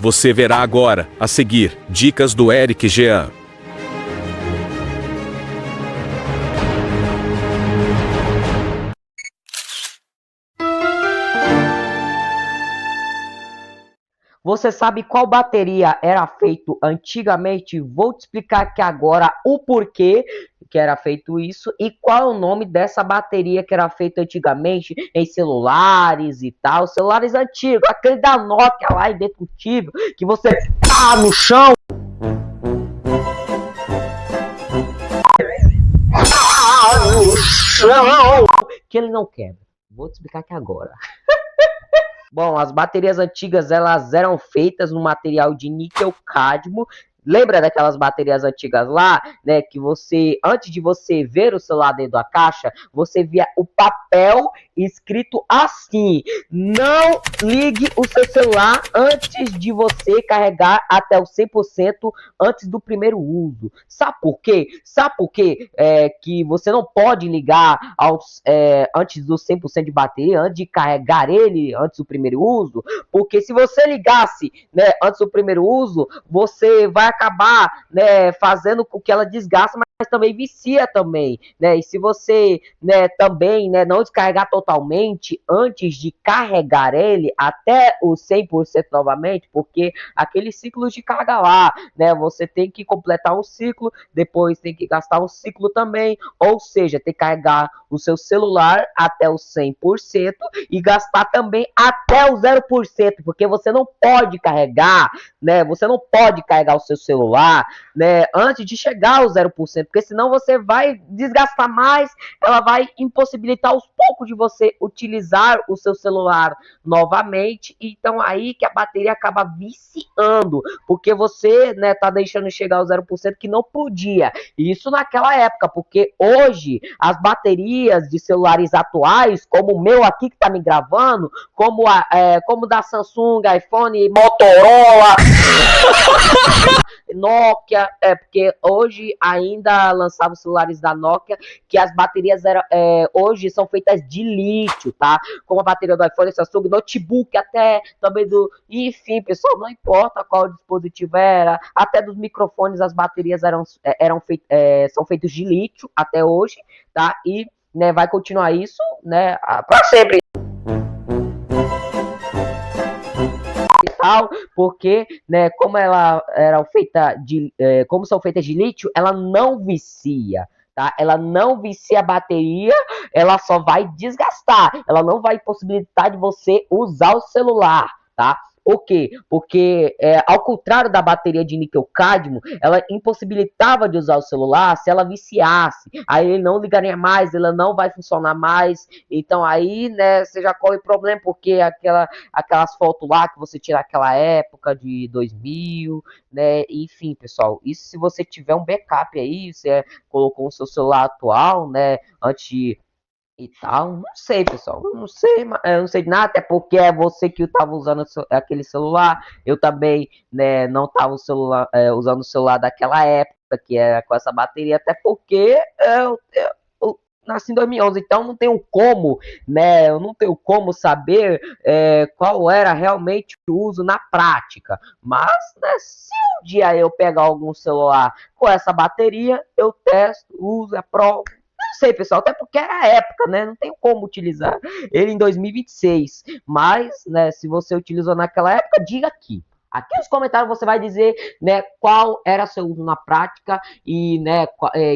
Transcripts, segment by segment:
Você verá agora, a seguir, dicas do Eric Jean. Você sabe qual bateria era feito antigamente? Vou te explicar aqui agora o porquê que era feito isso e qual é o nome dessa bateria que era feita antigamente em celulares e tal, celulares antigos, aquele da Nokia lá, indestrutível, que você tá no chão, que ele não quebra. Vou te explicar aqui agora. Bom, as baterias antigas, elas eram feitas no material de níquel-cádmio. Lembra daquelas baterias antigas lá, né, que você, antes de você ver o celular dentro da caixa, você via o papel escrito assim: não ligue o seu celular antes de você carregar até o 100% antes do primeiro uso. Sabe por quê? Sabe por quê? Que você não pode ligar antes do 100% de bateria, antes de carregar ele antes do primeiro uso? Porque se você ligasse, né, antes do primeiro uso, você vai acabar, né, fazendo com que ela desgaste, mas também vicia também, né? E se você, né, também, né, não descarregar totalmente antes de carregar ele até o 100% novamente, porque aqueles ciclos de carga lá, né, você tem que completar um ciclo, depois tem que gastar um ciclo também, ou seja, tem que carregar o seu celular até o 100% e gastar também até o 0%, porque você não pode carregar, né, você não pode carregar o seu celular, né, antes de chegar ao 0%, porque senão você vai desgastar mais, ela vai impossibilitar aos poucos de você utilizar o seu celular novamente, então aí que a bateria acaba viciando, porque você, né, tá deixando chegar ao 0% que não podia, isso naquela época, porque hoje as baterias de celulares atuais, como o meu aqui que tá me gravando, como da Samsung, iPhone, Motorola, Nokia, porque hoje ainda lançavam celulares da Nokia que as baterias hoje são feitas de lítio, tá? Como a bateria do iPhone, Samsung, notebook, até também do... Enfim, pessoal, não importa qual dispositivo era, até dos microfones as baterias são feitas de lítio até hoje, tá? E, né, vai continuar isso, né, para sempre. Porque, né, como ela era feita como são feitas de lítio, ela não vicia, tá? Ela não vicia a bateria, ela só vai desgastar, ela não vai possibilitar de você usar o celular, tá? Por quê? Porque, ao contrário da bateria de níquel-cádmio, ela impossibilitava de usar o celular se ela viciasse. Aí ele não ligaria mais, ela não vai funcionar mais. Então aí, né, você já corre problema, porque aquelas fotos lá que você tira naquela época de 2000, né, enfim, pessoal. Isso se você tiver um backup aí, você colocou o seu celular atual, né, antes de e tal, não sei, pessoal, não sei, eu não sei de nada, até porque é você que estava usando aquele celular, eu também, né, não estava usando o celular daquela época, que era com essa bateria, até porque eu nasci em 2011, então não tenho como, né, eu não tenho como saber qual era realmente o uso na prática, mas, né, se um dia eu pegar algum celular com essa bateria, eu testo, uso, aprovo. Não sei, pessoal, até porque era a época, né? Não tem como utilizar ele em 2026. Mas, né, se você utilizou naquela época, diga aqui. Aqui nos comentários você vai dizer, né, qual era seu uso na prática e, né,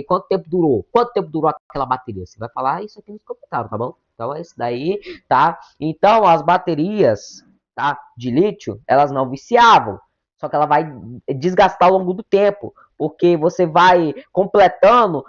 quanto tempo durou. Quanto tempo durou aquela bateria? Você vai falar isso aqui nos comentários, tá bom? Então é isso daí, tá? Então as baterias, tá, de lítio, elas não viciavam. Só que ela vai desgastar ao longo do tempo, porque você vai completando,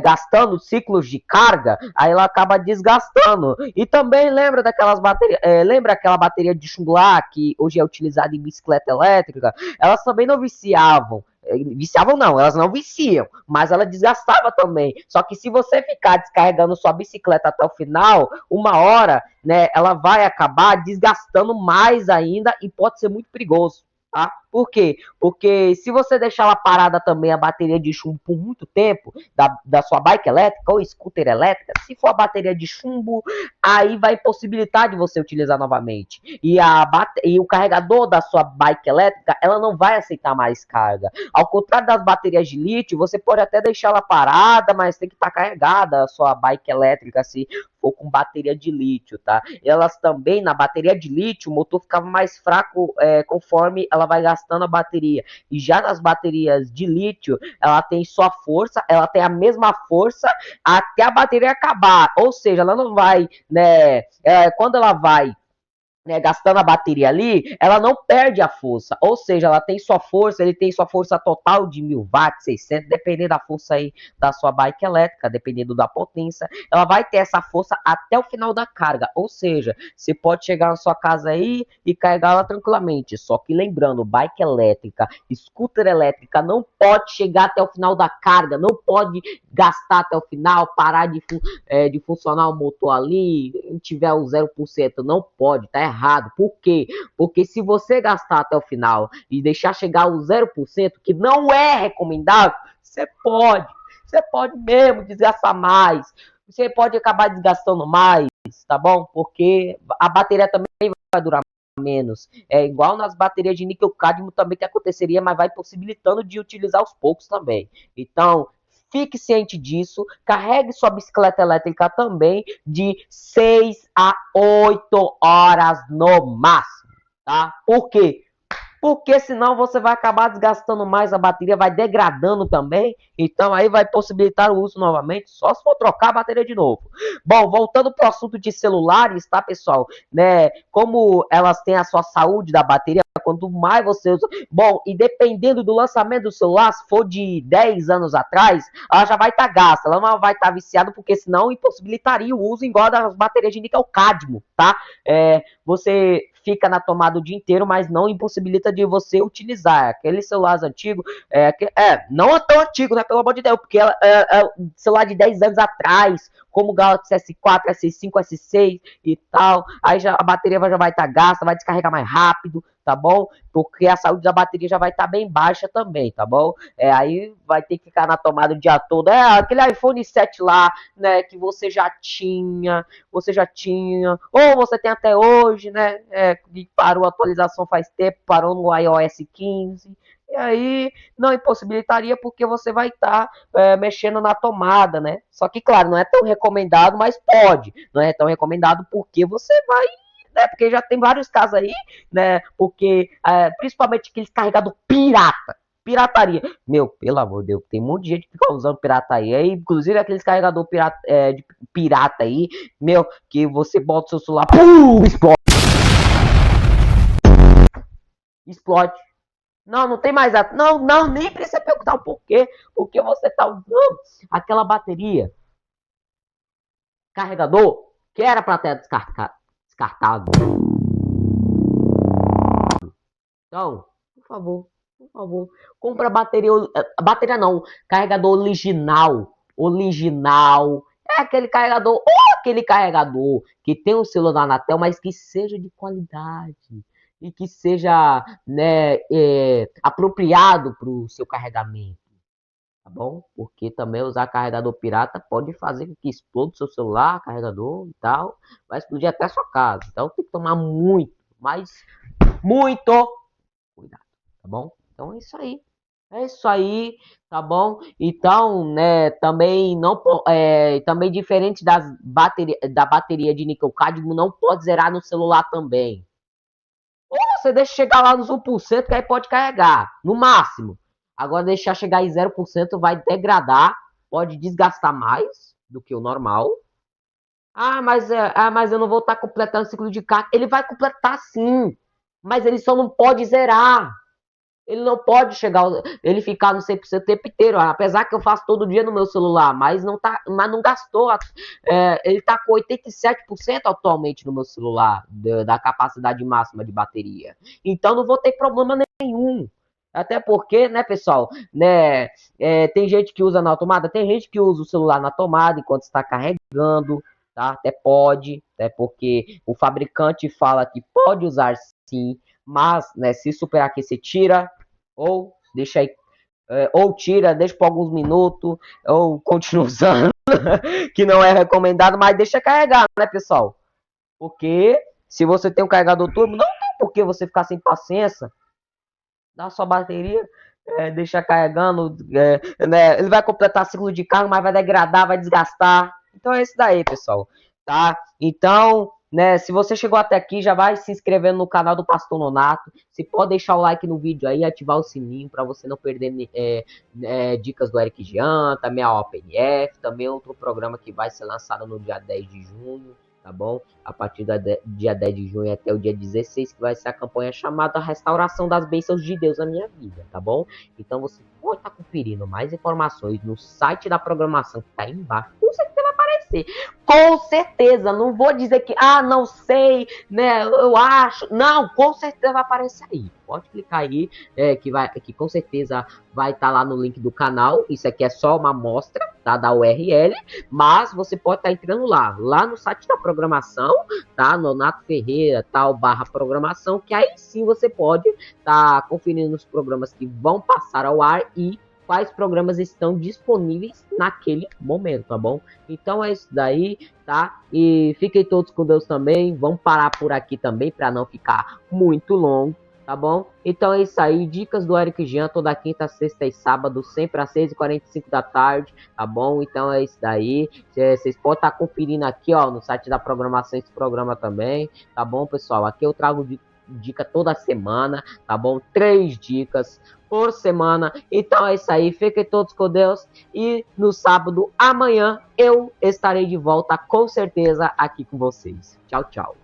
gastando ciclos de carga, aí ela acaba desgastando. E também lembra daquelas baterias, lembra aquela bateria de chumbo lá, que hoje é utilizada em bicicleta elétrica? Elas também não viciavam. Viciavam não, elas não viciam, mas ela desgastava também. Só que se você ficar descarregando sua bicicleta até o final, uma hora, né, ela vai acabar desgastando mais ainda e pode ser muito perigoso, tá? Por quê? Porque se você deixar ela parada também, a bateria de chumbo, por muito tempo, da sua bike elétrica ou scooter elétrica, se for a bateria de chumbo, aí vai impossibilitar de você utilizar novamente. E o carregador da sua bike elétrica, ela não vai aceitar mais carga. Ao contrário das baterias de lítio, você pode até deixar ela parada, mas tem que estar carregada a sua bike elétrica, se for com bateria de lítio, tá? Elas também, na bateria de lítio, o motor ficava mais fraco conforme ela vai gastando a bateria. E já nas baterias de lítio, ela tem sua força, ela tem a mesma força até a bateria acabar. Ou seja, ela não vai, né? Quando ela vai, né, gastando a bateria ali, ela não perde a força, ou seja, ela tem sua força, ele tem sua força total de 1000 watts, 600, dependendo da força aí da sua bike elétrica, dependendo da potência, ela vai ter essa força até o final da carga, ou seja, você pode chegar na sua casa aí e carregar ela tranquilamente, só que lembrando, bike elétrica, scooter elétrica não pode chegar até o final da carga, não pode gastar até o final, parar de funcionar o motor ali, tiver o 0%, não pode, tá errado. Por quê? Porque se você gastar até o final e deixar chegar o 0%, que não é recomendável, você pode mesmo desgastar mais, você pode acabar desgastando mais, tá bom? Porque a bateria também vai durar menos. É igual nas baterias de níquel cádmio também que aconteceria, mas vai possibilitando de utilizar aos poucos também. Então, fique ciente disso, carregue sua bicicleta elétrica também de 6 a 8 horas no máximo, tá? Por quê? Porque senão você vai acabar desgastando mais a bateria, vai degradando também, então aí vai possibilitar o uso novamente, só se for trocar a bateria de novo. Bom, voltando para o assunto de celulares, tá, pessoal? Né, como elas têm a sua saúde da bateria, quanto mais você usa... Bom, e dependendo do lançamento do celular, se for de 10 anos atrás, ela já vai estar gasta, ela não vai estar viciada, porque senão impossibilitaria o uso igual das baterias de níquel cádmio, tá? Você fica na tomada o dia inteiro, mas não impossibilita de você utilizar. Aqueles celulares antigos, não é tão antigo, né? Pelo amor de Deus, porque celular de 10 anos atrás, como o Galaxy S4, S5, S6 e tal, aí já, a bateria já vai estar gasta, vai descarregar mais rápido, tá bom? Porque a saúde da bateria já vai estar bem baixa também, tá bom? Aí vai ter que ficar na tomada o dia todo. Aquele iPhone 7 lá, né, que você já tinha, ou você tem até hoje, né? Parou a atualização faz tempo, parou no iOS 15. E aí não impossibilitaria porque você vai estar mexendo na tomada, né? Só que, claro, não é tão recomendado, mas pode. Não é tão recomendado porque você vai, né? Porque já tem vários casos aí, né? Porque, principalmente aqueles carregador pirata. Pirataria. Meu, pelo amor de Deus, tem um monte de gente que fica usando pirataria. Aí, inclusive aqueles carregador de pirata aí, meu, que você bota o seu celular, pum, explode. Explode. Não, não tem mais. Não, nem precisa perguntar o porquê. Porque você tá usando aquela bateria, carregador, que era para ter descartado. Então, por favor, compra bateria não, carregador original, aquele carregador que tem o selo da Anatel, mas que seja de qualidade e que seja, né, apropriado para o seu carregamento, tá bom? Porque também usar carregador pirata pode fazer com que exploda o seu celular, carregador e tal, vai explodir até a sua casa. Então tem que tomar muito, mas muito cuidado, tá bom? Então é isso aí. É isso aí, tá bom? Então, né, também não também diferente da bateria de níquel cádmio, não pode zerar no celular também. Ou você deixa chegar lá nos 1%, que aí pode carregar, no máximo. Agora deixar chegar em 0% vai degradar, pode desgastar mais do que o normal. Mas eu não vou estar completando o ciclo de carga. Ele vai completar sim, mas ele só não pode zerar. Ele não pode chegar, ele ficar no 100% o tempo inteiro, apesar que eu faço todo dia no meu celular, mas não gastou, ele está com 87% atualmente no meu celular, da capacidade máxima de bateria. Então não vou ter problema nenhum. Até porque, né, pessoal, né, tem gente que usa na tomada, tem gente que usa o celular na tomada enquanto está carregando, tá? Até pode, porque o fabricante fala que pode usar sim, Mas, né, se superaquecer, tira, ou deixa aí, ou tira, deixa por alguns minutos, ou continua usando, que não é recomendado, mas deixa carregar, né, pessoal? Porque se você tem um carregador turbo, não tem por que você ficar sem paciência, dá sua bateria, deixa carregando, né, ele vai completar ciclo de carga, mas vai degradar, vai desgastar. Então é isso daí, pessoal, tá? Então, né, se você chegou até aqui, já vai se inscrevendo no canal do Pastor Nonato. Você pode deixar o like no vídeo aí, ativar o sininho para você não perder dicas do Eric Jean, também a OpenF, também outro programa que vai ser lançado no dia 10 de junho, tá bom? A partir do dia 10 de junho até o dia 16, que vai ser a campanha chamada Restauração das Bênçãos de Deus na Minha Vida, tá bom? Então você pode estar conferindo mais informações no site da programação que tá aí embaixo. Com certeza vai aparecer. Com certeza, não vou dizer que, não sei, né, eu acho. Não, com certeza vai aparecer aí. Pode clicar aí, que com certeza vai estar lá no link do canal. Isso aqui é só uma amostra, tá, da URL, mas você pode estar entrando lá no site da programação, tá, Nonato Ferreira, tal, /programação, que aí sim você pode estar conferindo os programas que vão passar ao ar e quais programas estão disponíveis naquele momento, tá bom? Então é isso daí, tá? E fiquem todos com Deus também. Vamos parar por aqui também para não ficar muito longo, tá bom? Então é isso aí, dicas do Eric Jean, toda quinta, sexta e sábado, sempre às 6h45 da tarde, tá bom? Então é isso daí, vocês podem estar conferindo aqui, ó, no site da programação, esse programa também, tá bom, pessoal? Aqui eu trago dica toda semana, tá bom? 3 dicas por semana. Então é isso aí, fiquem todos com Deus e no sábado, amanhã, eu estarei de volta com certeza aqui com vocês. Tchau, tchau.